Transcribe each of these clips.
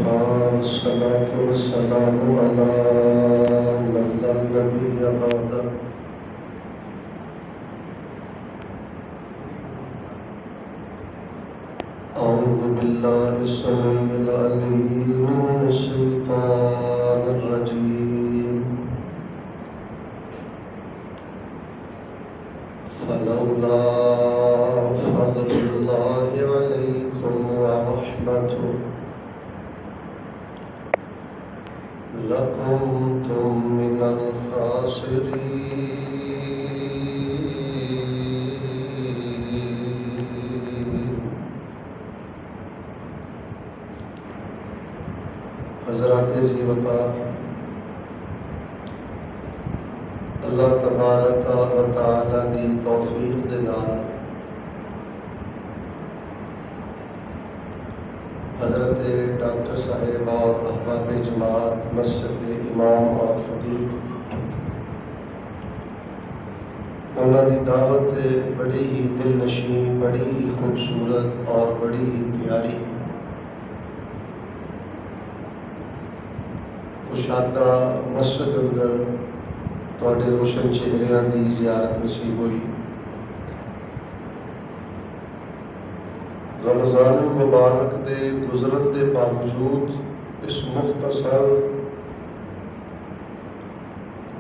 وكفى والصلاة والسلام على من لا نبي بعده أعوذ بالله السميع العليم من الشيطان الرجيم فلولا فضل الله عليكم ورحمته لكنتم من الخاسرين. حضرات ذی وقار، اللہ تبارک و تعالی کی توفیق دے نال حضرت ڈاکٹر صاحب اور احباب جماعت مسجد امام اور خطیب انہوں کی دعوت بڑی ہی دل نشین، بڑی ہی خوبصورت اور بڑی ہی پیاری کشادہ مسجد اندر تواڈے روشن چہریاں کی زیارت نصیب ہوئی۔ رمضان المبارک دے گزرن دے باوجود اس مختصر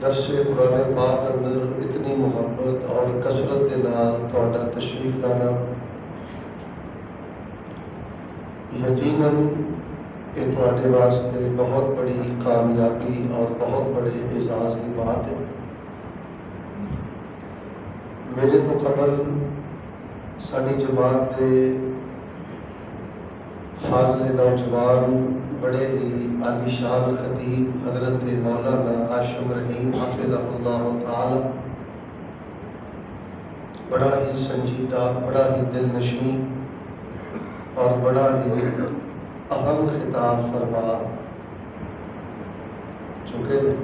درس قرآن پاک اندر اتنی محبت اور کثرت کے نال تہاڈا تشریف لانا یقیناً یہ تہاڈے واسطے بہت بڑی کامیابی اور بہت بڑے اعزاز کی بات ہے۔ میرے تو قبل ساری جماعت کے فاضل نوجوان بڑے ہی عالی شان خطیب حضرت مولانا ہاشم رحیم حفظہ اللہ تعالی بڑا ہی سنجیدہ، بڑا ہی دل نشین اور بڑا ہی اہم خطاب فرما چکے ہیں۔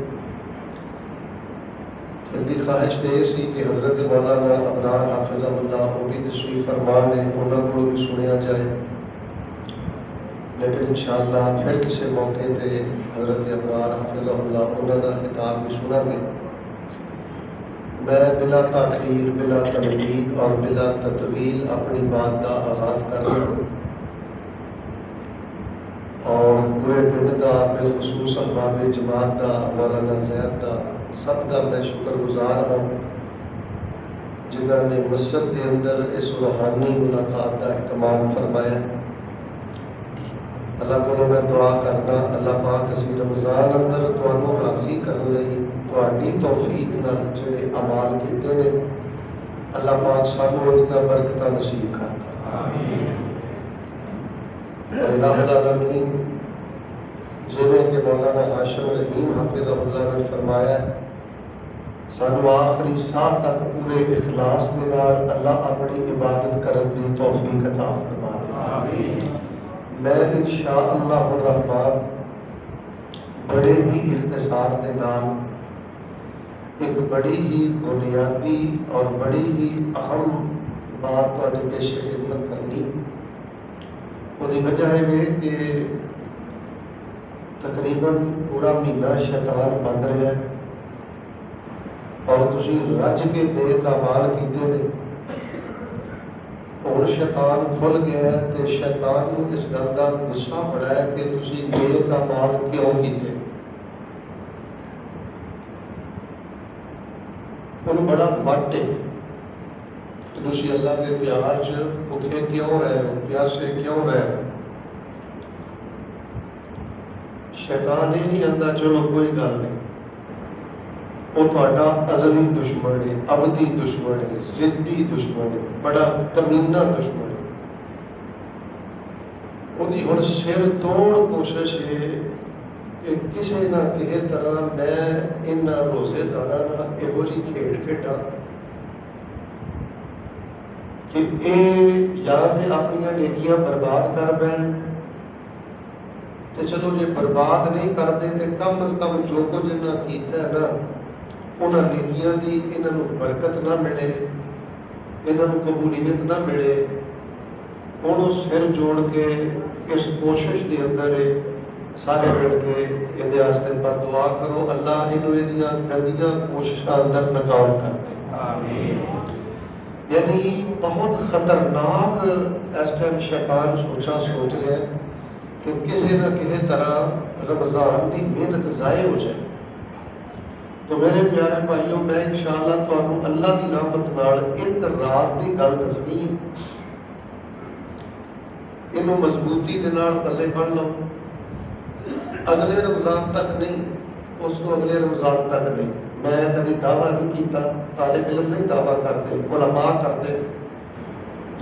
دل کی خواہش تو یہ سی کہ حضرت مولانا ابرار حافظہ اللہ وہ بھی تشریف فرما نے، انہوں کو بھی سنیا جائے، لیکن انشاءاللہ پھر کسی موقع تے حضرت ابرار حافظہ اللہ انہوں کا خطاب بھی سنا گے۔ میں بلا تاخیر، بلا تمہید اور بلا تطویل اپنی بات کا آغاز کر رہا ہوں، اور پورے پنڈ کا بالخصوص احباب جماعت کا مولانا زید کا سب کا میں شکر گزار ہوں جنہوں نے مسجد کے اندر اس روحانی ملاقات کا اہتمام فرمایا۔ اللہ کو میں دعا کرنا اللہ پاک اسی رمضان اندر تمہیں راضی کرنے لئی تہاڈی توفیق نال جڑے اعمال کیتے نے اللہ پاک سانوں اودیاں برکتاں نصیب کرتا۔ آمین۔ اللہ العالمین جویں کہ مولانا ہاشم رحیم حافظہ اللہ نے فرمایا سانوں آخری ساہ تک پورے اخلاص کے نال اللہ اپنی عبادت کرن دی توفیق عطا فرمائے۔ آمین۔ میں انشاءاللہ الرحمن بڑے ہی اختصار کے نام ایک بڑی ہی بنیادی اور بڑی ہی اہم بات تھوڑے پیش خدمت کرنی۔ وہ وجہ ہے کہ تقریباً پورا مہینہ شیطان بند رہا ہے اور تسی رج کے نیک اعمال کیتے ہیں، اور شیطان کھل گیا ہے تو شیطان کو اس گل کا غصہ بڑا ہے کہ تسی نیک اعمال کیوں کیتے، ان بڑا وٹ ہے کہ تسی اللہ کے پیار چ بھوکے کیوں رہے ہو، پیاسے کیوں رہے ہو۔ شیطان یہ نہیں آتا چلو کوئی گل نہیں، وہ تہاڈا ازلی دشمن ہے، ابدی دشمن ہے، ضدی دشمن ہے، بڑا کمینہ دشمن ہے۔ وہی ہن سر توڑ کوشش ہے کہ کسی نہ کسی طرح میں ان روزے داراں نال یہو جی کھیڈ کھیڈاں کہ یا تو اپنی نیکیاں برباد کر پین، تو چلو جی برباد نہیں کرتے تو کم از کم جو کچھ انہیں کیتا ہے نا انہوں نیکیاں کی انہوں برکت نہ ملے، انہوں قبولیت نہ ملے۔ ہوں سر جوڑ کے اس کوشش کے اندر سارے مل کے یہ پر دعا کرو اللہ یہ گندیاں کوششاں اندر ناکام کر دے. یعنی بہت خطرناک اس ٹائم شیطان سوچ رہا ہے کہ کسی نہ کسی طرح رمضان کی محنت ضائع ہو جائے. تو میرے پیارے بھائیوں میں انشاءاللہ تمہیں اللہ کی رحمت نال ایک راز کی گل دسنی ہے. یہ مضبوطی کے نال پلے پڑھ لو. اگلے رمضان تک نہیں، اس کو اگلے رمضان تک نہیں. میں کبھی دعویٰ نہیں کیتا، طالب علم نہیں دعویٰ کرتے، علماء کرتے،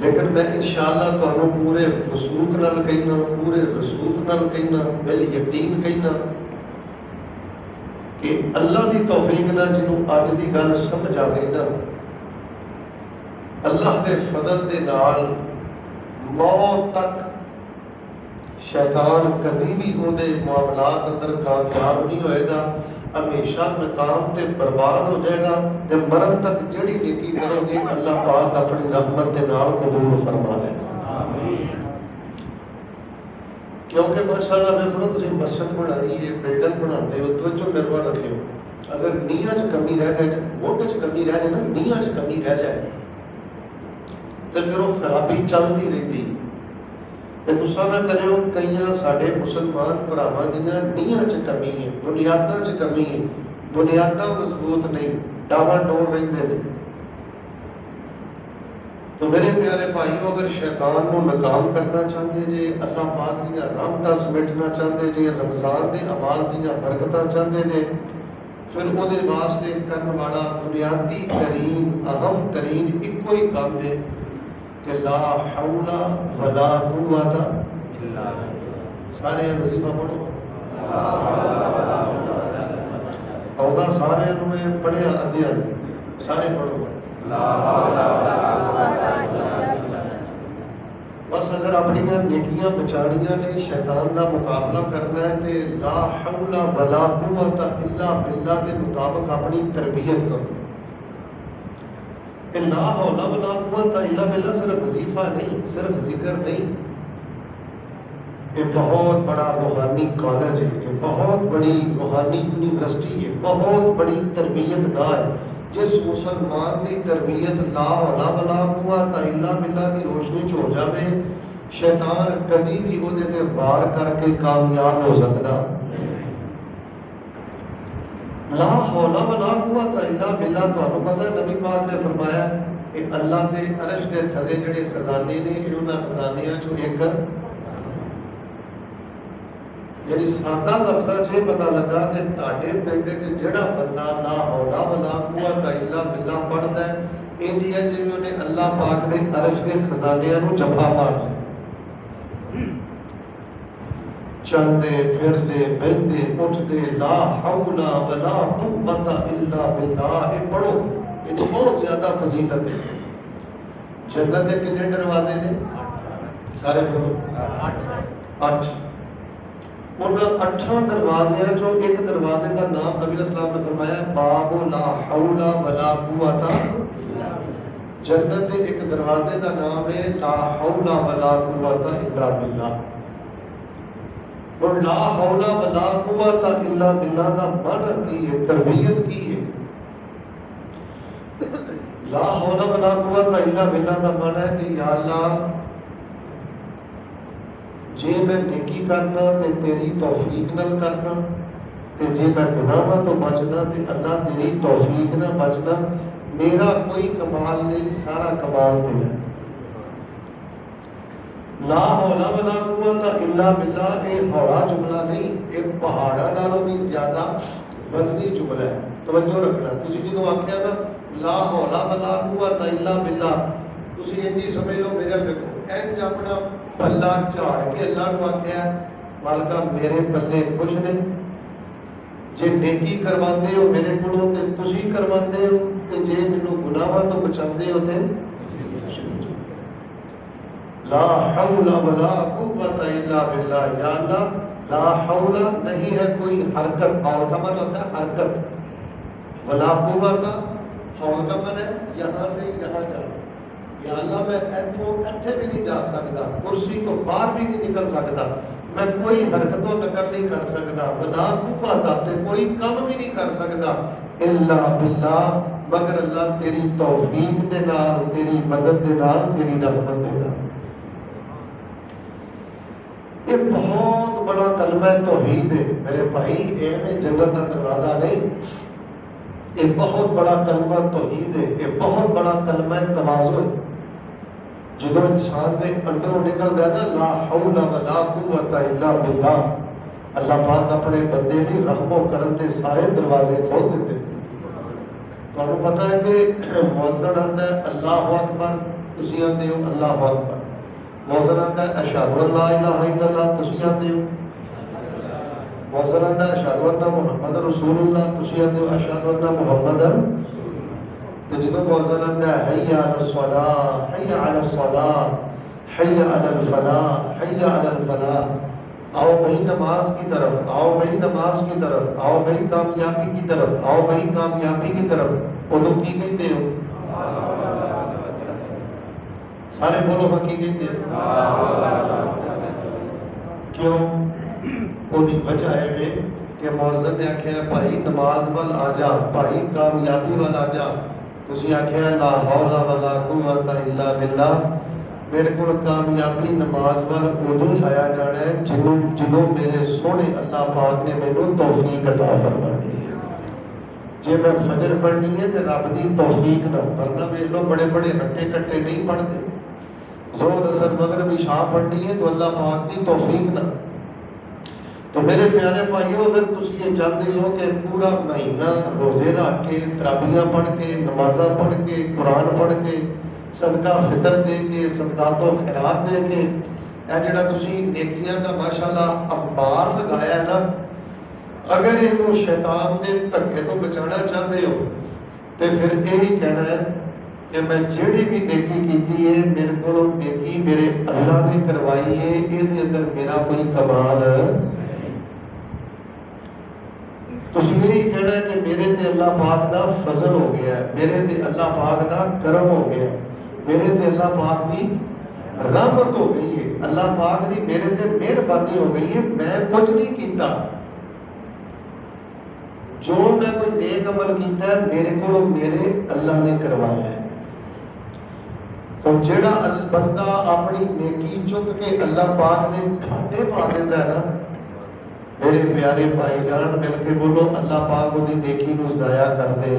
لیکن میں انشاءاللہ تمہیں پورے وثوق نال کہنا، پورے رسوخ نال کہنا، بل یقین کہنا کہ اللہ کی توفیق نہ جنوں اج کی گل سمجھ آ گئی نا، اللہ کے فضل کے نال موت تک شیطان کبھی بھی وہ معاملات اندر کامیاب نہیں ہوئے گا. ہمیشہ ناکام تے برباد ہو جائے گا. تے مرن تک جڑی نیکی کرو گے اللہ پاک اپنی رحمت کے نال قبول فرما لے گا. کیونکہ ماشاءاللہ میں تھی مسجد بنائی ہے، بلڈنگ بناتے ہو، توجہ میرے کو رکھو. اگر نیاں چ کمی رہ جائے، موٹے چ کمی رہ جائے نا، نیاں چ کمی رہ جائے تو پھر وہ خرابی چلتی رہتی. گسا نہ کرو، کئی سارے مسلمان بھراواں دیاں نیاں چ کمی ہے، بنیاداں چ کمی ہے، بنیاداں مضبوط نہیں، ڈاواں ڈول رہتے ہیں. تو میرے پیارے بھائیوں، اگر شیطان کو ناکام کرنا چاہتے جی، اللہ پاک دیا رحمتاں سمیٹنا چاہتے جی، رمضان کے اعمال دیا برکتاں چاہتے جی، پھر وہ واسطے کرنے والا بنیادی ترین اہم ترین ایک ہی کام ہے کہ لا حول ولا قوت الا باللہ. سارے وظیفہ پڑھو، اور سارے میں پڑھیا ادیا سارے پڑھو. بس اگر اپنی نیکیاں بچاڑیاں نے، شیطان کا مقابلہ کرنا ہے تو لا حول ولا قوت الا باللہ کے مطابق اپنی تربیت کرو. کہ لا حول ولا قوت الا باللہ صرف وظیفہ نہیں، صرف ذکر نہیں، یہ بہت بڑا روحانی کالج ہے، یہ بہت بڑی روحانی یونیورسٹی ہے، بہت بڑی تربیت گاہ ہے. جس مسلمان کی تربیت لا حول ولا قوت الا باللہ کی روشنی ہو جائے، شیطان کبھی بھی وہ وار کر کے کامیاب ہو سکتا. لا حول ولا قوت الا باللہ. تو پتہ ہے نبی پاک نے فرمایا کہ اللہ کے عرش کے تھلے جڑے خزانے نے، انہاں خزانیاں چوں ایک یعنی سادہ لفظ سے پتہ لگا کہ تاڑے پنڈ چ جڑا بندہ لا حول ولا قوت الا باللہ پڑھتا ہے، یہ جی ہے جی انہیں اللہ پاک کے عرش کے خزانیاں نوں جفا مار لیا. چلتے پھرتے بہتے اٹھتے لا حول ولا قوت الا باللہ، یہ پڑھو، یہ تو بہت زیادہ فضیلت ہے. جنت کے کتنے دروازے نے؟ سارے بولو 8. ان 8 دروازے چوں ایک دروازے کا نام نبی اسلام نے فرمایا باب لا حول ولا قوت. جنت کے ایک دروازے کا نام ہے لا حول ولا قوت الا باللہ. اور لا حول ولا قوت الا باللہ کا معنی کی ہے، تربیت کی ہے. لا حول ولا قوت الا باللہ کا معنی ہے کہ یا اللہ جے میں نیکی کرنا تے تیری توفیق نال کرنا، تے جے میں گناہاں تو بچنا تے اللہ تیری توفیق نال بچنا. میرا کوئی کمال نہیں، سارا کمال تیرا. لا حول ولا قوت الا باللہ یہ ہوڑا جملہ نہیں، ایک پہاڑا نالوں بھی زیادہ وزنی جملہ ہے. توجہ رکھنا. تسی جدوں آکھیا نا لا حول ولا قوت الا باللہ، تسی انجی سمجھ لو میرے دیکھو انج اپنا پلہ جھاڑ کے اللہ کو آخیا مالکا میرے پلے کچھ نہیں، جے نیکی کرواندے ہو میرے کولوں تے تسی کرواندے ہو، تے جے مینوں گناہاں تو بچاندے ہو تے لا حول ولا قوت الا باللہ. یا اللہ لا حول نہیں ہے کوئی حرکت، حول کا مطلب ہوتا ہے حرکت، ولا قوت حول کا مطلب ہے یہاں سے یہاں جانا. یا اللہ میں ایتھے بھی نہیں جا سکتا، کرسی تو باہر بھی نہیں نکل سکتا، میں کوئی حرکت و نقل نہیں کر سکتا، ولا قوت تے کوئی کم بھی نہیں کر سکتا الا باللہ، مگر اللہ تیری توفیق دے نال، تیری مدد دے نال، تیری رحمت دے نال۔ یہ بہت بڑا کلمہ توحید ہے میرے بھائی، ایویں جنت کا دروازہ نہیں، یہ بہت بڑا کلمہ توحید ہے، یہ بہت بڑا کلمہ تواضع ہے۔ جدو انسان کے اندروں نکلتا ہے نا لا حول ولا قوت الا باللہ، اللہ پاک اپنے بندے کی رحم و کرم کے سارے دروازے کھول دیتے۔ تمہیں پتا ہے کہ مؤذن آتا ہے اللہ اکبر، تسی آتے ہو اللہ اکبر، مؤذن آتا ہے اشہد ان لا الہ الا اللہ، تسی آتے ہو، مؤذن آتا ہے اشہد ان محمد رسول اللہ، تسی آتے ہو اشہد ان محمد، تو جدو مؤذن آتا ہے حی علی الصلاۃ، حی علی الصلاۃ، حی علی الفلاح، حی علی الفلاح، آؤ بھائی نماز کی طرف، آؤ بھائی نماز کی طرف، آؤ بھائی کامیابی کی طرف، آؤ بھائی کامیابی کی طرف، ادو کی کہتے ہو؟ سارے بولو ہاں کی کہتے ہو؟ کیوں؟ وہی وجہ ہے کہ مؤذن نے آخیا بھائی نماز وال آ جا، بھائی کامیابی وال آ جا، تسی آخیا لا حول ولا قوت الا باللہ، میرے کو کامیابی نماز وال ادو ہی آیا جانا ہے جدوں میرے سونے اللہ پاک نے میرے توفیق عطا فرمانی ہے۔ جی میں فجر پڑھنی ہے تو رب کی توفیق نہ، ورنہ ویکھ لو بڑے بڑے ہٹے کٹے نہیں پڑھتے، زور اثر مغرب عشاء پڑھنی ہے تو اللہ پاک کی توفیق نہ۔ تو میرے پیارے بھائیو، اگر تسی یہ چاہتے ہو کہ پورا مہینہ روزے رکھ کے، تراویحاں پڑھ کے، نمازاں پڑھ کے، قرآن پڑھ کے، صدقہ فطر دے کے، صدقات و خیرات دے کے، اے جڑا تسی نیکیاں دا ماشاءاللہ انبار لگایا ہے نا، اگر یہ شیطان کے دھکے تو بچانا چاہتے ہو تو پھر یہی کہنا ہے کہ میں جیڑی بھی نیکی کیتی ہے میرے کو نیکی میرے اللہ نے کروائی ہے، یہ اندر میرا کوئی کمال تو یہی کہنا ہے کہ میرے تے اللہ پاک دا فضل ہو گیا ہے، میرے تے اللہ پاک دا کرم ہو گیا ہے، میرے تے اللہ پاک دی رحمت ہو گئی ہے، اللہ پاک دی میرے تے مہربانی ہو گئی ہے، میں کچھ نہیں کیتا، جو میں کوئی نیک عمل کیتا ہے میرے کو میرے اللہ نے کروایا ہے۔ تو جڑا بندہ اپنی نیکی چک کے اللہ پاک نے کھاتے پا دیتا ہے نا، میرے پیارے بھائی جان مل کے بولو اللہ پاک وہ نیکی نو ضائع کر دے،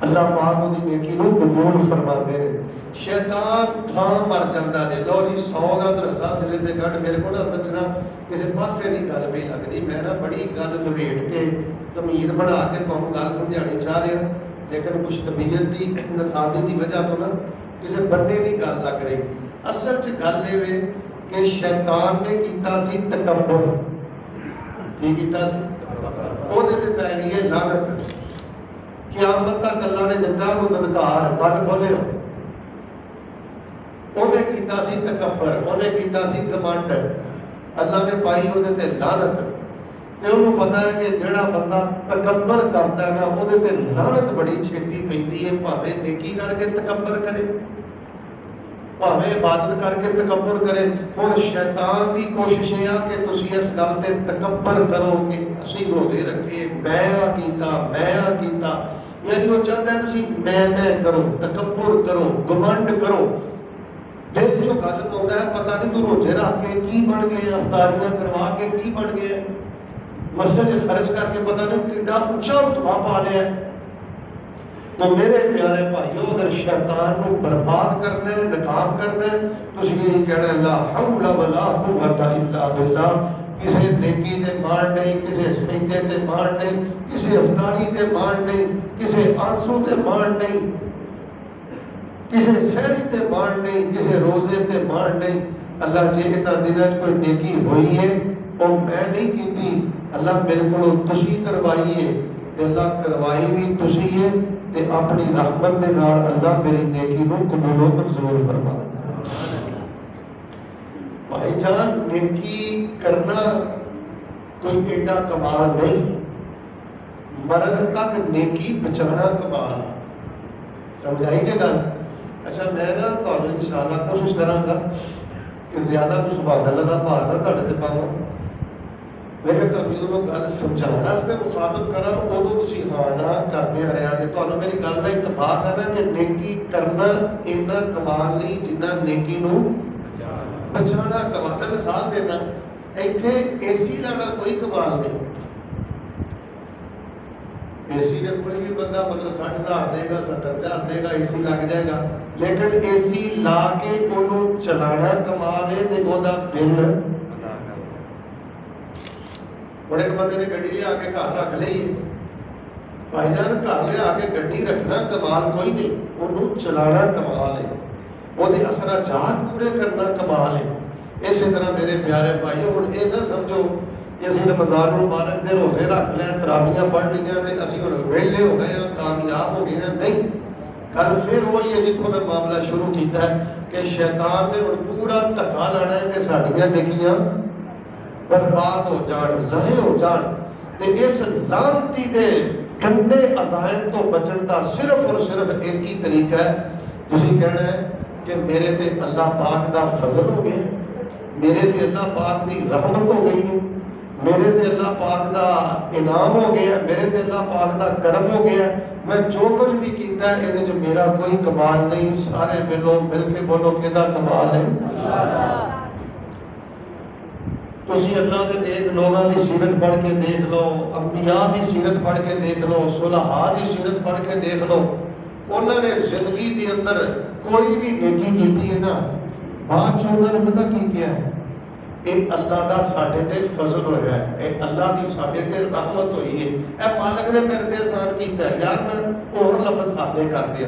اللہ پاک وہ نیکی نو قبول فرما دے۔ شیطان تھان مر جاتا ہے، لو جی 100 گز رسا سرے تے گھٹ، میرے کو نہ سچنا کسی پاسے کی گل نہیں لگتی، میں نہ بڑی گل لپیٹ کے تمید بنا کے تمہیں گل سمجھانی چاہ رہا، لیکن کچھ طبیعت کی نسازی کی وجہ تو نا کسی بندے کی گل لگ رہی۔ اصل چ گل یہ کہ شیطان نے کیتا سی تکبر، کی کیتا سی؟ وہ پی گئی ہے لعنت، قیامت تک اللہ نے دتا وہ بدکار کل کھولے، انہیں کیتا سی تکبر، انہیں کیتا سی گمنڈ، اللہ نے پائی وہ لعنت۔ تے انہوں پتا ہے کہ جڑا بندہ تکبر کرتا ہے نا وہ لعنت بڑی چھیتی پیندی ہے، بھاوے نیکی کر کے تکبر کرے، بھاوے عبادت کر کے تکبر کرے۔ ہوں شیطان کی کوشش یہ ہے کہ تسی اس گل تے تکبر کرو کہ اسی روزے رکھے، میں آ کیتا، میں آ کیتا، یعنی وہ چاہتا ہے تسی میں کرو، تکبر کرو، گمنڈ کرو۔ دل جو گل پاؤں ہے پتہ نہیں تو روزے رکھ کے کی بن گئے، افطاریاں کروا کے کی بن گئے، مسجد خرچ کر کے پتہ نہیں کتنا اونچا رتبہ پا لیا ہے۔ تو میرے پیارے بھائیو، اگر شیطان کو برباد کرنا ہے، ناکام کرنا ہے، تو یہی کہنا ہے لا حول ولا قوت الا باللہ، کسی نیکی تے مان نہیں، کسی سجدے تے مان نہیں، کسی افطاری تے مان نہیں، کسی آنسو تے مان نہیں، کسی سحری تے مان نہیں، کسی روزے تے مان نہیں۔ اللہ جی اتنا دن کوئی نیکی ہوئی ہے اور میں نہیں کیتی، اللہ میرے کو تسی کروائی ہے، اللہ کروائی بھی تسی ہے، تے اپنی رحمت دے نال اللہ میری نیکی نو قبول و منظور فرما۔ بھائی جان نیکی کرنا کوئی ایڈا کمال نہیں، مرد تک نیکی بچانا کمال، سمجھائی جے گل؟ اچھا میں نا تمہیں انشاءاللہ کوشش کراں گا کہ زیادہ کچھ سبحان اللہ کا بھار نہ تھوڑے تے پاواں، لیکن تمہیں وہ گل سمجھانا واسطے مخاطب کرا ادو تھی ہاں نہ کرتے رہا جی تمہیں میری گل کا اتفاق ہے نا کہ نیکی کرنا اتنا کمال نہیں جنہ نیکی نو بچانا کمال۔ میں مثال دینا، اتنے اے سی لانا کوئی کمال نہیں، اے سی نے کوئی بھی بندہ مطلب 60,000 دے گا 70,000 دے گا اے سی لگ جائے گا، لیکن اے سی لا کے انہوں چلانا کمال ہے تو وہ بل بڑے بندے نے گڈی لیا کے گھر رکھ لی، بھائی جان گھر لیا کے گڈی رکھنا کمال کوئی نہیں، انہوں چلانا کمال ہے، وہ اخراجات پورے کرنا کمال ہے۔ اسی طرح میرے پیارے بھائیو ہوں یہ نہ سمجھو کہ اسی رمضان المبارک کے روزے رکھ لیں تراویاں پڑھ لیاں تے اسی ہوں ویلے ہو گئے ہیں کامیاب ہو گئے ہیں، نہیں، کل پھر وہی ہے جتوں میں معاملہ شروع کیتا ہے کہ شیطان نے ہوں پورا دھکا لانا ہے کہ ساڈیاں نیکیاں برباد ہو جان، ضائع ہو جان، تے اس لعنتی دے گندے عزائم تو بچن کا صرف اور صرف ایک ہی طریقہ ہے، تسی کہنا ہے کہ میرے تے اللہ پاک دا فضل ہو گیا، میرے تے اللہ پاک دی رحمت ہو گئی ہے، میرے تے اللہ پاک دا انعام ہو گیا، میرے تے اللہ پاک دا کرم ہو گیا، میں جو کچھ بھی کیتا ہے یہ میرا کوئی کمال نہیں، سارے مل کے بولو کہ کمال ہے۔ تسی اللہ کے نیک لوگوں کی سیرت پڑھ کے دیکھ لو، انبیاء کی سیرت پڑھ کے دیکھ لو، صلحاء کی سیرت پڑھ کے دیکھ لو، انہوں نے زندگی کے اندر کوئی بھی نیکی کی ہے نا، بعد انہوں نے پتہ کی کیا ہے، یہ اللہ کا ساڈے تے فضل ہوا ہے، یہ اللہ کی ساڈے تے رحمت ہوئی ہے، اے مالک نے میرے تے احسان کیتا ہے، یار میں اور لفظ سادے کر دیا،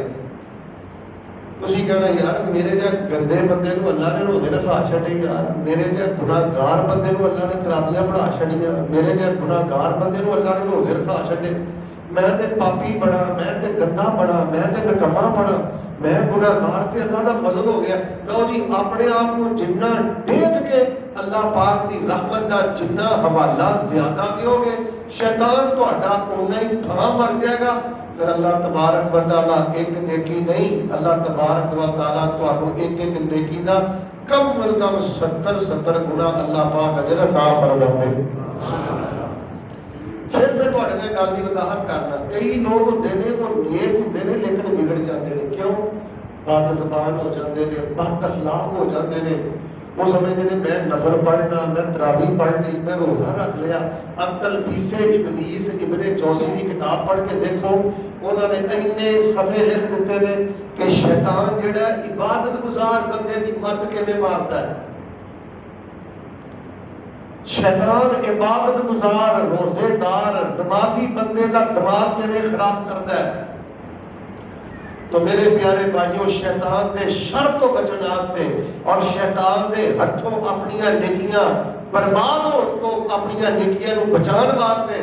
تسی کہنا یار میرے جا گندے بندے کو اللہ نے روزے رکھا چھڑے، یار میرے جا گناہگار بندے کو اللہ نے تراویاں پڑھا چھڑیاں، میرے جا گناہگار بندے کو اللہ نے روزے رکھا چھڑے، میں تے پاپی بڑا، میں تے گندا بڑا، میں تے نکما بڑا، میں گناہگار تے اللہ دا فضل ہو گیا۔ لو جی اپنے آپ کو جنہ ڈیٹ کے اللہ پاک دی رحمت دا جنہ حوالہ زیادہ دیو گے، شیطان تہاڈا اونا ہی تھاں مر جائے گا۔ پھر اللہ تبارک و تعالیٰ ایک نیکی نہیں، اللہ تبارک و تعالیٰ تمہیں ایک ایک نیکی دا کم از کم 70 گنا اللہ پاک اجر عطا فرماوے۔ پھر میں تھوڑے نے گل کی وضاحت کرنا، کئی لوگ ہوتے ہیں وہ نیک ہوتے ہیں لیکن بگڑ جاتے ہیں، کیوں؟ بد زبان ہو جاتے ہیں، بد اخلاق ہو جاتے ہیں، وہ سمجھتے ہیں میں نفل پڑھنا، میں تراوی پڑھنی، میں روزہ رکھ لیا۔ اب تلبیس ابلیس ابن جوزی کی کتاب پڑھ کے دیکھو، انہوں نے اتنے صفحے لکھ دیتے ہیں کہ شیطان جڑا عبادت گزار بندے کی مت کیویں مارتا ہے، شیطان عبادت گزار روزے دار نمازی بندے کا دماغ کیویں خراب کرتا ہے۔ تو میرے پیارے بھائیوں، شیطان دے شر تو بچن واسطے اور شیطان دے ہتھوں اپنی نیکیاں برباد ہو تو اپنی نیکیاں نو بچان واسطے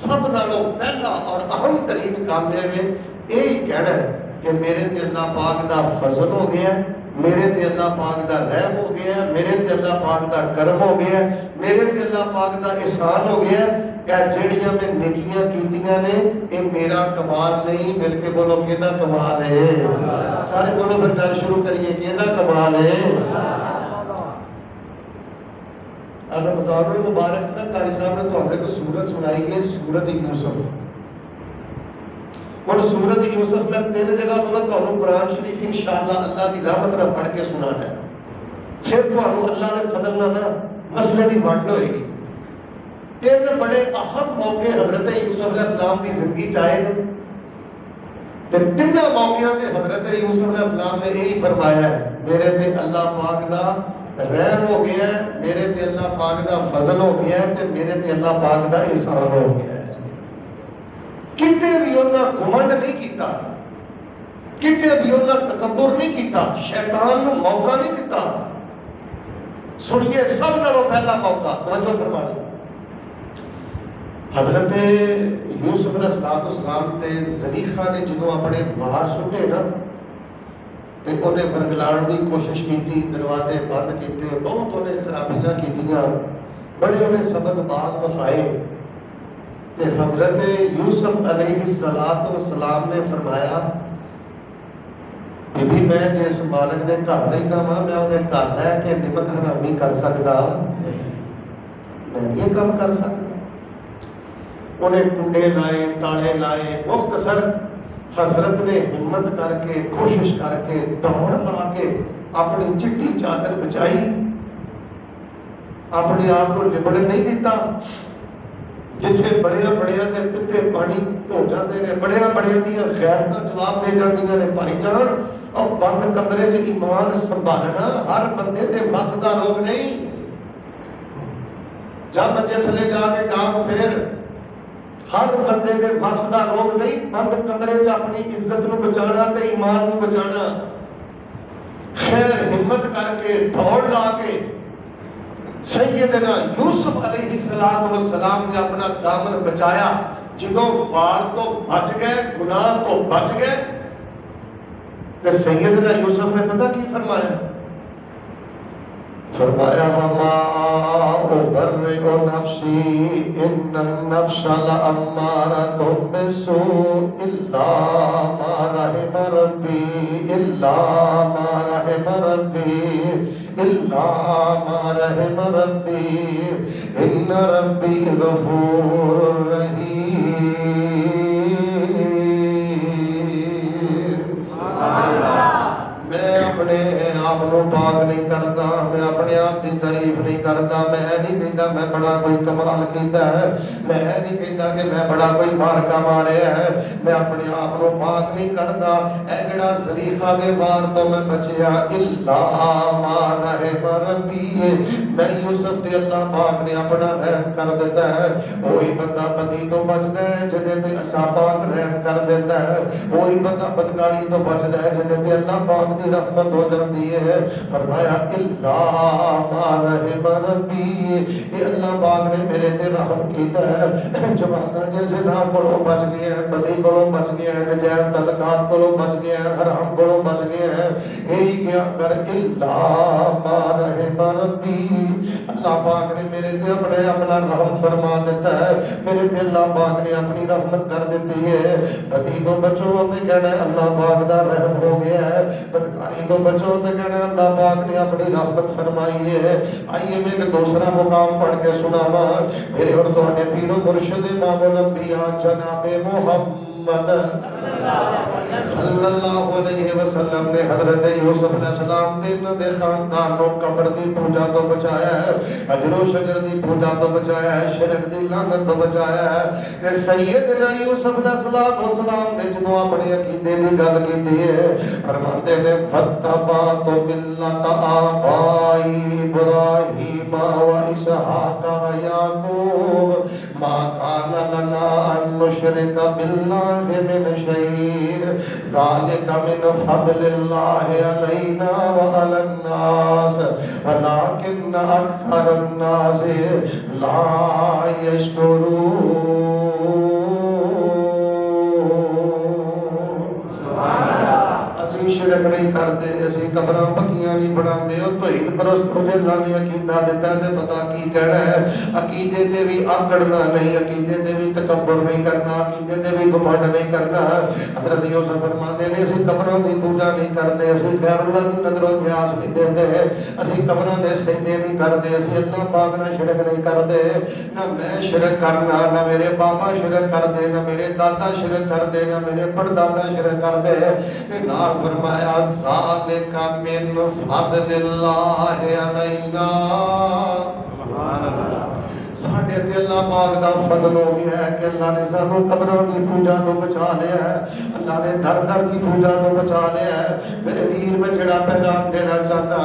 سب نالوں پہلا اور اہم ترین کام یہ ہے، یہی کہنا ہے کہ میرے تے اللہ پاک دا فضل ہو گیا ہے، میرے تے اللہ پاک دا رحم ہو گیا ہے، میرے تے اللہ پاک دا کرم ہو گیا ہے، میرے تے اللہ پاک دا احسان ہو گیا ہے، کیا جڑیاں میں نیکیاں کیتیاں نے یہ میرا کمال نہیں، بلکہ بولو کہدا کمال ہے، سارے بولو پھر گل شروع کریے، کہدا کمال ہے۔ رمضان المبارک میں قاری صاحب نے تھوڑے کو سورت سنائی ہے، سورت یوسف۔ اور سورت یوسف میں 3 جگہ تو میں تمہیں قرآن شریف انشاءاللہ اللہ کی رحمت نہ پڑھ کے سنا ہے، پھر تمہیں اللہ نے فضل نہ مسئلے کی ونڈ ہوئے گی۔ 3 بڑے اہم موقع حضرت یوسف علیہ السلام کی زندگی چاہے تھے، 3 موقعوں سے حضرت یوسف علیہ السلام نے یہی فرمایا ہے، میرے تے اللہ پاک دا رحم ہو گیا ہے، میرے تے اللہ پاک دا فضل ہو گیا ہے، تے میرے تے اللہ پاک دا احسان ہو گیا ہے۔ کتے بھی انہاں گھمنڈ نہیں کیتا، کتے بھی انہاں تکبر نہیں کیتا، شیطان نو موقع نہیں دیتا۔ سنیے سب نالوں پہلا موقع توجہ فرمائی، حضرت یوسف علیہ السلام تے زلیخا نے جدوں اپنے باہر سٹے نا تے انہیں برگلاڑ کی کوشش کی، دروازے بند کیتے، بہت انہیں خرابیاں کیتیاں، بڑے انہیں سبز باغ بخائے، تے حضرت یوسف علیہ السلام نے فرمایا بھی میں جس مالک کے گھر رہتا وا میں وہ گھر رہ کے نمک حرامی کر سکتا میں یہ کام کر سکتا انہیں کنڈے لائے تالے لائے مختصر حضرت نے ہمت کر کے کوشش کر کے دوڑ لا کے اپنی چٹی چادر بچائی اپنے آپ کو لبڑ نہیں دیتا جتنے بڑے بڑے کے پتے پانی ہو جاتے ہیں بڑے بڑے دیا غیرتاں جواب دے جاتی نے بھائی جان اور بند کمرے سے ایمان سنبھالنا ہر بندے کے بس کا روگ نہیں جب بچے تھلے جا کے ڈانگ پھیر ہر بندے کے بس کا روگ نہیں بند کمرے سے اپنی عزت نو بچانا تے ایمان نو بچانا خیر ہمت کر کے دوڑ لا کے سیدنا یوسف علیہ السلام نے اپنا دامن بچایا جدوں وار تو بچ گئے گناہ تو بچ گئے کہ سیدنا یوسف نے پتہ کی فرمایا فرمایا وما ابرئ نفسی ان النفس لامارۃ بالسوء الا ما رحم ربی الا ما رحم ربی الا ما رحم ربی ان ربی غفور رحیم میں اپنے آپ کو پاک نہیں کرتا میں اپنے آپ کی تعریف نہیں کرتا میں نہیں کہتا میں بڑا کوئی کمال کیتا ہے میں نہیں کہتا کہ میں بڑا کوئی مارکا ماریا ہے میں اپنے آپ کو پاک نہیں کرتا اے جڑا زلیخا دے وار تو میں بچیا الا ما رحم ربی میں یوسف تے اللہ پاک نے اپنا رحم کر دیتا ہے وہی بندہ بدی تو بچ گئے جدے تے اللہ پاک رحم کر دیتا ہے وہی بندہ بدکاری تو بچ گئے جدے تے اللہ پاک دی رحمت ہو جاتی ہے فرمایا الا ما رحم ربی یہ اللہ پاک نے میرے تے رحم کیتا ہے جوانا جیسے نام کو بچ گئے ہیں بدی کو بچ گئے ہیں نجائز تعلقات کو بچ گئے ہیں حرام کو بچ گئے ہیں یہی کیا کر الا ما رحم ربی اللہ پاک نے میرے تے اپنا رحم فرما دیتا ہے میرے تے اللہ پاک نے اپنی رحمت کر دیتی ہے بدی تو بچو تے کہنا اللہ پاک دا رحم ہو گیا ہے بدکاری تو بچو تے کہنا اللہ پاک نے اپنی رحمت فرمائی ہے آئیے میں ایک دوسرا مقام پڑھ کے سناواں میرے اور تواڈے پیر و مرشد امام الانبیاء جناب محمد صلی اللہ علیہ وسلم نے حضرت یوسف علیہ السلام دے انہاں دے خاندان کو قبر دی پوجا تو بچایا ہے حجر و شجر دی پوجا تو بچایا ہے شرک دی لعنت تو بچایا ہے کہ سیدنا یوسف علیہ السلام نے جدوں اپنے عقیدے دی گل کیتی ہے فرماتے ہیں فتبعت ملت آبائی ابراہیم و اسحاق و یعقوب ما کان لنا ان نشرک باللہ من شیء ذلک من فضل اللہ علینا وعلی الناس ولکن اکثر الناس لا یشکرون شرک نہیں کرتے اسی قبراں پکیاں نہیں بناتے او توحید پرست ہو اللہ نے عقیدہ دیتا ہے تے پتہ کی کہنا ہے عقیدے تے بھی آکڑنا نہیں عقیدے تے بھی تکبر نہیں کرنا عقیدے تے بھی گھمنڈ نہیں کرنا حضرت یوسف فرماتے ہیں اسی قبراں دی پوجا نہیں کرتے اسی غیر اللہ دی نظر و نیاز نہیں دیتے اسی قبراں دے سجدے نہیں کرتے اسی اللہ پاک نال شرک نہیں کرتے نہ میں شرک کرنا نہ میرے بابا شرک کرتے نہ میرے دادا شرک کرتے نہ میرے پردادا شرک کرتے تے نال فرمایا ذالک من فضل اللہ علینا سبحان اللہ ساڈے تے اللہ پاک دا فضل ہو گیا ہے کہ اللہ نے سانو قبروں کی پوجا تو بچا لیا ہے اللہ نے در در کی پوجا تو بچا لیا ہے میرے ویر میں جڑا پیغام دینا چاہتا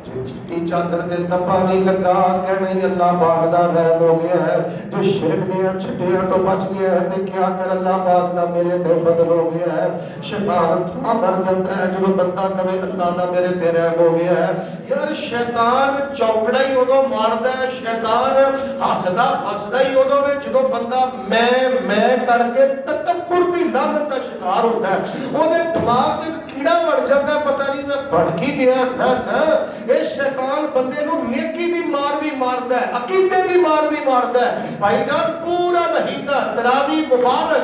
چٹی چادر دے تپا نہیں لگا کہ نہیں اللہ پاک دا رحم ہو گیا ہے جو شرک دیا چھٹیاں تو بچ گیا ہے تے کیا کر اللہ پاک دا میرے تے فضل ہو گیا ہے شیطان تھا مر جاتا ہے جو بندہ کبھی اللہ دا میرے تے رحم ہو گیا ہے یار شیطان چوکڑا ہی ادو ماردا ہے شیطان ہسدا ہسدا ہی ادو میں جدو بندہ میں کر کے تکبر دی لعنت دا شکار ہوتا ہے وہ دماغ ਕੀੜਾ ਬਣ ਜਾਂਦਾ, ਪਤਾ ਨਹੀਂ ਮੈਂ ਬਣ ਕੀ ਗਿਆ। ਨਾ ਨਾ, ਇਹ ਸ਼ੈਤਾਨ ਬੰਦੇ ਨੂੰ ਨੇਕੀ ਦੀ ਮਾਰ ਵੀ ਮਾਰਦਾ ਹੈ, ਅਕੀਦੇ ਦੀ ਮਾਰ ਵੀ ਮਾਰਦਾ ਹੈ। ਭਾਈ ਜਾਨ ਪੂਰਾ ਮਹੀਨਾ ਤਰਾਵੀ ਮੁਬਾਰਕ,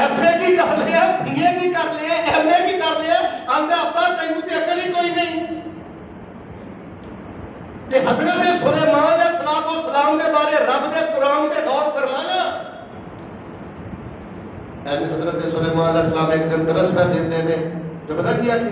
FA کی کر لیا, BA کی کر لیا, MA کی کر لیا, آندے ابا تینوں تے عقل ہی کوئی نہیں. تے حضرت سلیمان علیہ السلام کے بارے رب دے قرآن تے غور فرمانا. حضرت سلیمان علیہ السلام ایک دن درس میں دیتے ہیں جو پتہ کیا کہ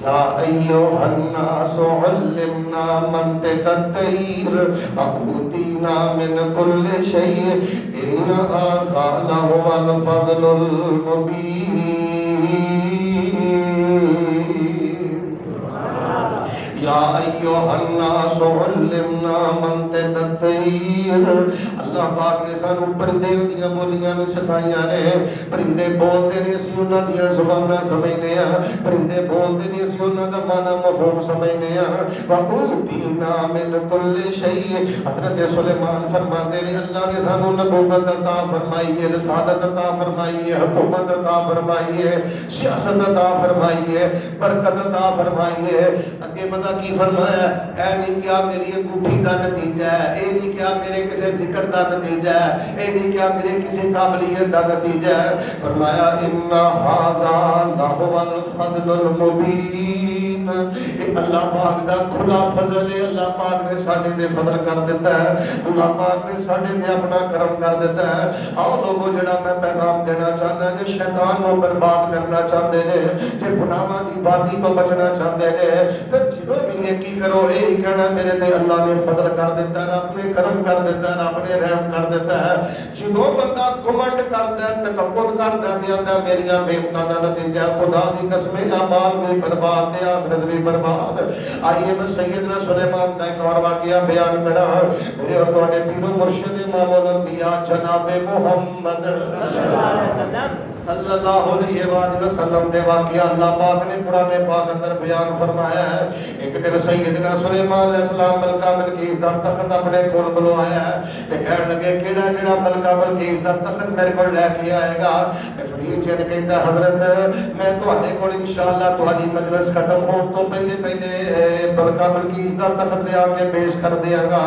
یا ایوہ الناس علمنا منطق الطیر اعوذینا من کل شیء ان ھذا لہو الفضل المبین. یا ایوہ الناس علمنا منطق الطیر. اللہ پاک نے سانو پرندے دیاں بولیاں بھی سکھائیاں نے. پرندے بولتے نے اسی انہاں دیاں زباناں سمجھنے ہاں, پرندے بولتے نے اسی انہاں دا معنی مفہوم سمجھنے ہاں. وَأُوتِینَا مِن كُلِّ شَيْءٍ. حضرت سلیمان فرماتے ہیں اللہ نے سانو نبوت عطا فرمائی ہے, رسالت عطا فرمائی ہے, حکومت عطا فرمائی ہے, سیاست عطا فرمائی ہے, برکت عطا فرمائی ہے. اگے بتا کی فرمایا اے نہیں کیا میری انگوٹھی کا نتیجہ ہے, اے نہیں کیا میرے کسی ذکر کا نتیجہ ہے, اے نہیں کیا میرے کسی قابلیت کا نتیجہ ہے. فرمایا ان ھذا لہو الفضل المبین. یہ اللہ پاک دا کھلا فضل ہے. اللہ پاک نے ساڈے تے فضل کر دیتا ہے, اللہ پاک نے ساڈے تے اپنا کرم کر دیتا ہے. آؤ لوگوں جڑا میں پیغام دینا چاہتا ہے کہ شیطان کو برباد کرنا چاہتے ہیں, کہ گناہاں دی بادی تو بچنا چاہتے ہیں, پھر جدوں بھی نیکی کرو یہی کہنا میرے تے اللہ نے فضل کر دیتا ہے, رب نے کرم کر دیتا ہے, رب نے رحم کر دیتا ہے. جدوں بندہ گھمنڈ کرتا ہے, تکبر کرتا ہے, آندا میریاں محنتاں دا نتیجہ خدا دی قسم اعمال بھی برباد ہے, آخرت بھی برباد. آئیے میں سیدنا سلیمان کا ایک اور واقعہ بیان کرا. میرے اور تواڈے پیر و مرشد امام الانبیاء جناب محمد صلی اللہ علیہ وآلہ وسلم دے واقعہ اللہ پاک نے قرآن پاک اندر بیان فرمایا ہے. ایک دن سیدنا سلیمان علیہ السلام ملکہ بلقیس دا تخت اپنے کول بلوایا ہے تے کہن لگے کیڑا کیڑا ملکہ بلقیس دا تخت میرے کول لے کے آئے گا. فرید جی نے کہتا حضرت میں تواڈے کول انشاءاللہ تہاڈی مجلس ختم ہون تو پہلے پہلے ملکہ بلقیس دا تخت لے آ کے پیش کر دیاں گا.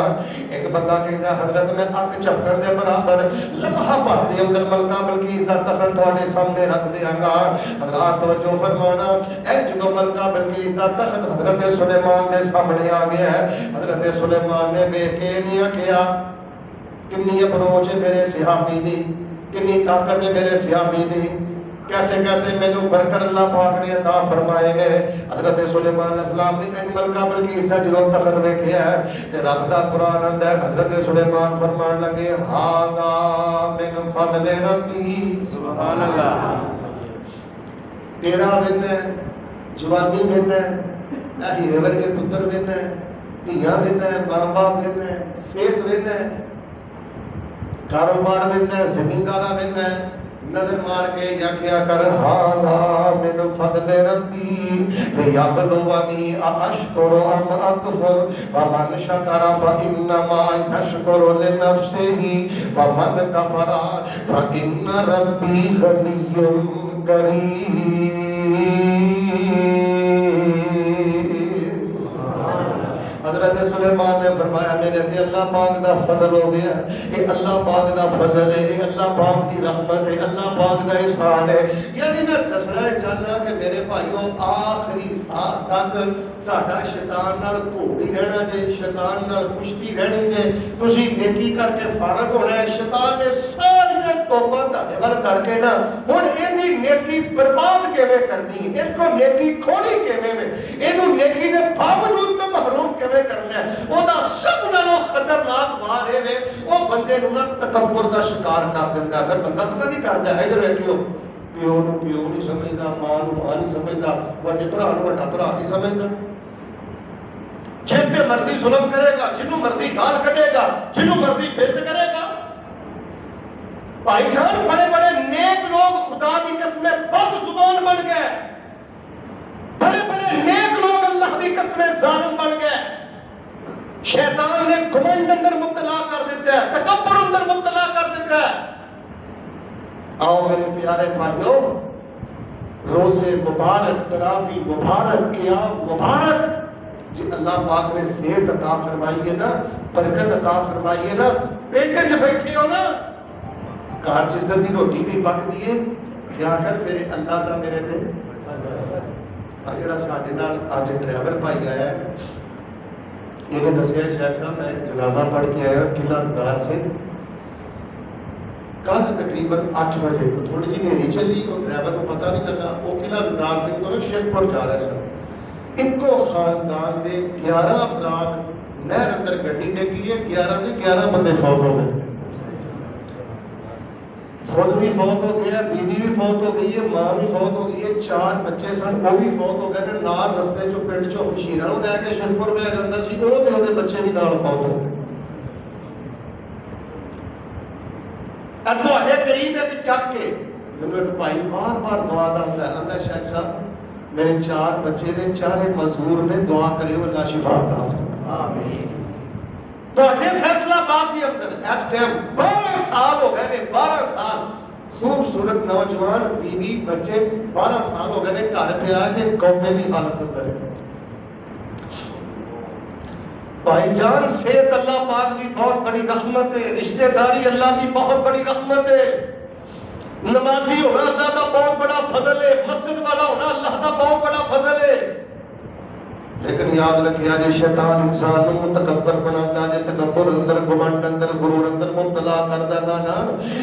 ایک بندہ کہتا حضرت میں اک چپکر دے برابر لمحہ بھر دے اندر ملکہ بلقیس دا تخت تہاڈے سامنے رکھ دیاں گا. حضرات توجہ فرمانا, اے جدوں ملکہ بلقیس دا تخت حضرت سلیمان دے سامنے آ گیا ہے, حضرت سلیمان نے ویکھ کے نہیں کیا کنی اپروچ ہے میرے صحابی دی, کنی طاقت ہے میرے صحابی دی, کیسے کیسے مینوں برکت اللہ پاک نے عطا فرمائے گئے. حضرت سلیمان علیہ السلام نے ان ملکہ بلقیس دا جدوں تخت ویکھیا ہے تے رب دا قرآن آندا ہے حضرت سلیمان فرمان لگے ھذا من فضل ربی. سبحان اللہ. تیرا وین ہے, جوانی وین ہے, ہیرے ورگے پتر وین ہے, دھیاں وین ہے, ماں باپ وین ہے, صحت وین ہے, کاروبار وین ہے, زمیندارا وین ہے. نظر مار کے یا کیا کر ھذا من فضل ربی لیبلونی اشکر ام اکفر ومن شکر فانما یشکر لنفسہ ومن کفر فان ربی غنی کریم. حضرت سلیمان نے فرمایا میرے تے اللہ پاک دا فضل ہو گیا, یہ اللہ پاک دا فضل ہے, یہ اللہ پاک دی رحمت ہے, اللہ پاک دا احسان ہے. یعنی میں دسنا چاہنا کہ میرے بھائیو آخری ساتھ تک ساڈا شیطان نال گھوڑی رہنا جے, شیطان نال کشتی رہنی جے. تسی نیکی کر کے فارغ ہونا ہے, شیطان نے ساری توبہ تہاڈے ول کر کے نا ہن ایدی نیکی برباد کیویں کرنی, اس کو نیکی کھوڑی کیویں میں, اینو نیکی دے باوجود میں محروم کیویں کرنا ہے. وہ سب نالوں خطرناک وار ہے وہ بندے نو تکبر دا شکار کر دیتا ہے. پھر بندہ پتہ نہیں کرتا ہے ادھر ویکھو پیو نو پیو نہیں سمجھدا, ماں نو ماں نہیں سمجھدا, وڈے بھرا نو وڈا بھرا نہیں سمجھدا. جن پہ مرضی ظلم کرے گا, جنوں مرضی گال کٹے گا, جنوں مرضی بےعزت کرے گا. بھائی جان بڑے بڑے نیک لوگ خدا کی قسم بد زبان بن گئے, بڑے بڑے نیک لوگ اللہ کی قسم ظالم بن گئے. شیطان نے گھمنڈ اندر مبتلا کر دیتا ہے, تکبر اندر مبتلا کر دیتا ہے. آؤ میرے پیارے بھائیوں, روزے مبارک, تراویح مبارک, قیام مبارک, جی اللہ پاک نے صحت عطا فرمائی ہے نا, برکت عطا فرمائی ہے نا, پیٹ چ بیٹھے ہو نا, گھر چ عزت کی روٹی بھی پکتی ہے یا کر پھر اللہ کا میرے تے جڑا سارے نال اج ڈرائیور بھائی آیا یہ دسیا شیخ صاحب میں ایک جنازہ پڑھ کے آیا قلعہ دار سے کل تقریباً 8 بجے تھوڑی جی نیری چلی اور ڈرائیور کو پتہ نہیں لگا وہ قلعہ دار سے تو شیخ پور جا رہے سن ایک خاندان کے 11 افراد نہر اندر گڈی ڈگی ہے 11 کے 11 بندے فوت ہو گئے خود بھی فوت ہو گیا بیوی بھی فوت ہو گئی ہے ماں بھی فوت ہو گئی ہے 4 بچے سن وہ بھی فوت ہو گئے نال رستے چو پنڈ چو مشیرا لے کے شنپور پہ جاتا سی وہ بچے بھی نال فوت ہو گئے قریب ایک چک کے میرے ایک بھائی بار بار دعا دستا ہے آتا شیخ صاحب میرے 4 بچے نے 4 مزدور نے دعا کرے اللہ شفا عطا فرمائے فیصلہ باد کے اندر اس ٹائم 12 سال ہو گئے 12 سال خوبصورت نوجوان بیوی بچے 12 سال ہو گئے گھر پہ آ کے قومے کی حالت اندر بھائی جان صحت اللہ پاک کی بہت بڑی رحمت ہے رشتہ داری اللہ کی بہت بڑی رحمت ہے نمازی ہونا اللہ کا بہت بڑا فضل ہے مسجد والا ہونا اللہ کا بہت بڑا فضل ہے لیکن یاد رکھیا جی شیطان انسان کو متکبر بناتا ہے تکبر اندر گھمنڈ اندر غرور اندر مبتلا کرتا نا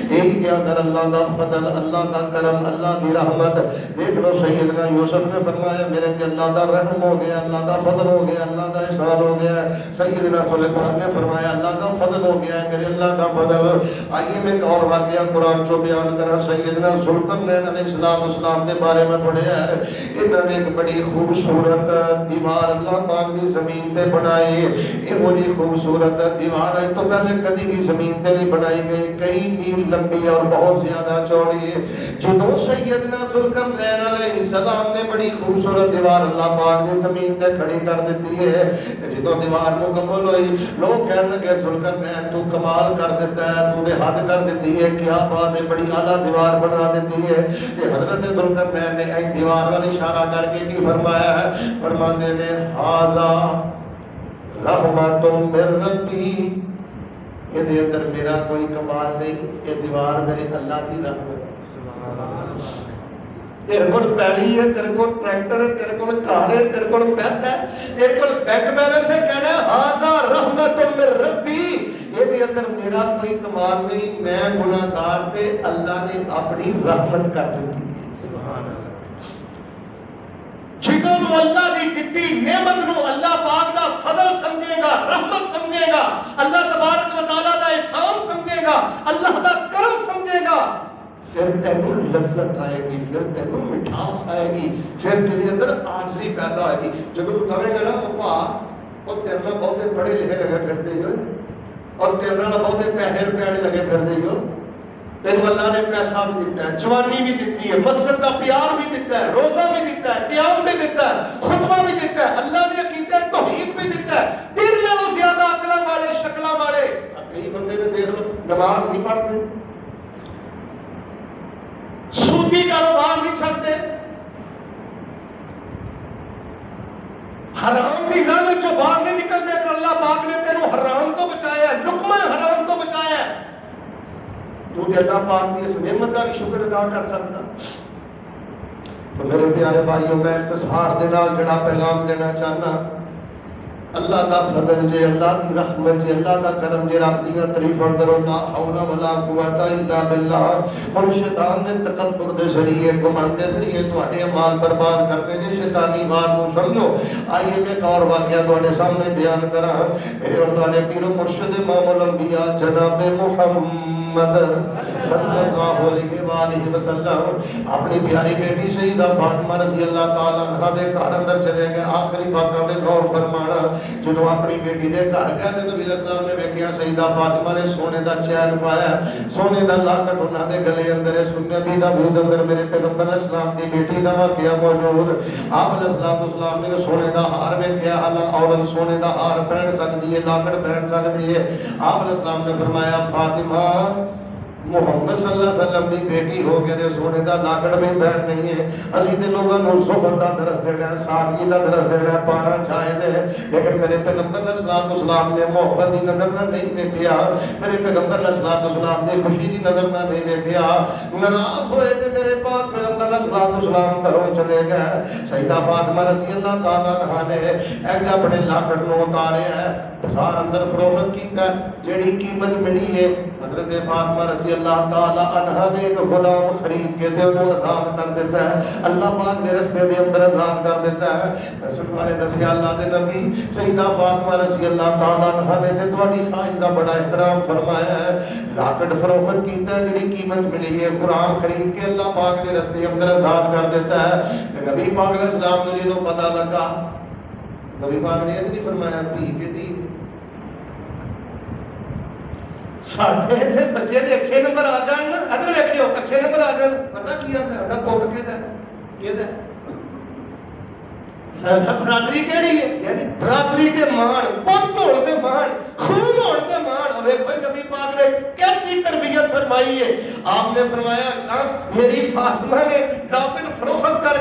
یہی کیا کر اللہ کا فضل اللہ کا کرم اللہ کی رحمت دیکھ لو سیدنا یوسف نے فرمایا میرے تے اللہ کا رحم ہو گیا اللہ کا فضل ہو گیا اللہ کا احسان ہو گیا سیدنا سلیمان نے فرمایا اللہ کا فضل ہو گیا میرے اللہ کا فضل آئیے میں ایک اور واقعہ قرآن چو بیان کرا سیدنا ذوالقرنین علیہ السلام کے بارے میں پڑھیا ہے انہوں نے ایک بڑی خوبصورت دیوار اللہ پاک دی زمین تے بنائی یہ جی خوبصورت دیوار ہے تو پہلے کبھی بھی زمین تے نہیں بنائی گئی کئی میل لمبی اور بہت زیادہ چوڑی ہے جدو سیدنا ذوالقرنین علیہ السلام نے بڑی خوبصورت دیوار اللہ پاک دی زمین تے کھڑی کر دیتی ہے جدو دیوار مکمل ہوئی لوگ کہنے لگے ذوالقرنین تو کمال کر دیتا ہے تو نے حد کر دیتی ہے کیا بات ہے بڑی اعلیٰ دیوار بنا دیتی ہے کہ حضرت ذوالقرنین نے ایک دیوار والا اشارہ کر کے کی فرمایا ہے فرماتے نے حاذا رحمت من ربی یہ دے اندر میرا کوئی کمال نہیں یہ دیوار میرے اللہ کی رحمت تیرے کو پیڑی ہے تیرے کو ٹریکٹر ہے تیرے کو کار ہے تیرے کو پیسہ ہے تیرے کو بینک بیلنس ہے کہنا حاذا رحمت من ربی یہ دے اندر میرا کوئی کمال نہیں میں گناہگار تے اللہ نے اپنی رحمت کر دی جدوں اللہ کی دتی نعمت نو اللہ پاک دا فضل سمجھے گا رحمت سمجھے گا اللہ تبارک و تعالیٰ دا احسان سمجھے گا اللہ دا کرم سمجھے گا پھر تینوں لذت آئے گی پھر تینوں مٹھاس آئے گی پھر تیرے اندر عاجزی پیدا آئے گی جب تو کرے گا نا پپا اور تیرے نال بہتے پڑھے لکھے لگے پھرتے ہو اور تیرے نال بہتے پیسے روپے لگے پھرتے ہو تینوں اللہ نے پیسہ بھی دیتا ہے جوانی بھی دیتی ہے مسجد کا پیار بھی دیتا ہے روزہ بھی دیتا ہے قیام بھی دیتا ہے خطبہ بھی دیتا ہے اللہ نے عقیدہ توحید بھی دیتا ہے تیرے نالوں زیادہ عقلاں والے شکلاں والے کئی بندے نے دیکھ لو نماز نہیں پڑھتے سودی کاروبار نہیں چھڑتے حرام کی لعنت چوں باہر نہیں نکلتے تو اللہ پاک نے تینوں حرام تو بچایا ہے لقمہ حرام تو بچایا ہے تو اللہ پاک کی اس نعمت کا بھی شکر ادا کر سکتا تو میرے پیارے بھائیوں میں اختصار دے نال جڑا پیغام دینا چاہنا اللہ کا فضل جے اللہ کی رحمت جے اللہ کا کرم جے رب دی تعریف کرو لا حول ولا قوت الا بالله اور شیطان نے تکبر دے ذریعے گمان دے ذریعے تواڈے اعمال برباد کرنے دے شیطانی وار کو سمجھو آئیے میں ایک اور واقعہ تواڈے سامنے بیان کراں میرے اور تواڈے پیر و مرشد امام الانبیاء جناب محمد صلی اللہ علیہ وآلہ وسلم اپنی پیاری بیٹی سیدہ فاطمہ رضی اللہ تعالی عنہا دے گھر اندر چلے گئے آخری باتوں دے غور فرمانا جدو اپنی بیٹی دے گھر گیا تے نبی اسلام نے ویکھیا سیدہ فاطمہ نے سونے دا چین پایا سونے دا لاکٹ انہاں دے گلے اندر سننے بھی دا بود اندر میرے پیغمبر اسلام دی بیٹی دا واقعہ موجود آپ علیہ السلام نے سونے دا ہار ویکھیا اللہ عورت سونے دا ہار پہن سکتی ہے لاکٹ پہن سکتی ہے آپ علیہ السلام نے فرمایا فاطمہ محمد صلی اللہ علیہ وسلم دی بیٹی ہو کے دے سونے دا لاکڑ بھی بہن نہیں ہے. اسی تے لوگوں کو زہد دا درس دینا ہے, سادگی دا درس دینا ہے, پانا جائز ہے. لیکن میرے پیغمبر علیہ الصلوۃ والسلام نے محبت دی نظر نہ نہیں دیکھیا, میرے پیغمبر علیہ الصلوۃ والسلام نے خوشی دی نظر نہ نہیں دیکھیا. ناراض ہوئے تے میرے پاک پیغمبر علیہ الصلوۃ والسلام گھروں چلے گئے. سیدہ فاطمہ رضی اللہ تعالیٰ عنہا نے ایک اپنے لاکڑ نو اتاریا ہے, بازار اندر فروخت کیتا ہے, جیڑی قیمت ملی ہے حضرت فاطمہ رضی اللہ تعالیٰ عنہ نے ایک غلام خرید کے تے وہ آزاد کر دیتا ہے. اللہ پاک کے رستے دے اندر آزاد کر دیتا ہے. رسول والے دسیا اللہ دے نبی سیدہ فاطمہ رضی اللہ تعالیٰ عنہ نے تے تہاڈی خواہش دا بڑا احترام فرمایا ہے. لاکڑ فروخت کیتا ہے, جڑی قیمت ملی ہے قرآن خرید کے اللہ پاک کے رستے اندر آزاد کر دیتا ہے. تے نبی پاک علیہ السلام نے جدوں پتہ لگا, نبی پاک نے یہ فرمایا تھی کہ تھی ساڈے اتنے بچے دے اچھے نمبر آ جان نا, ادھر ویکھیو اچھے نمبر آ جان, پتہ کی آتا ہے پک کے برادری کہڑی ہے, یعنی برادری کے مان, پت ہونے کے مان, خون ہونے کے مان. ویکھو نبی پاک نے کیسی تربیت فرمائی ہے. آپ نے فرمایا اچھا میری فاطمہ نے لاکڑ فروخت کر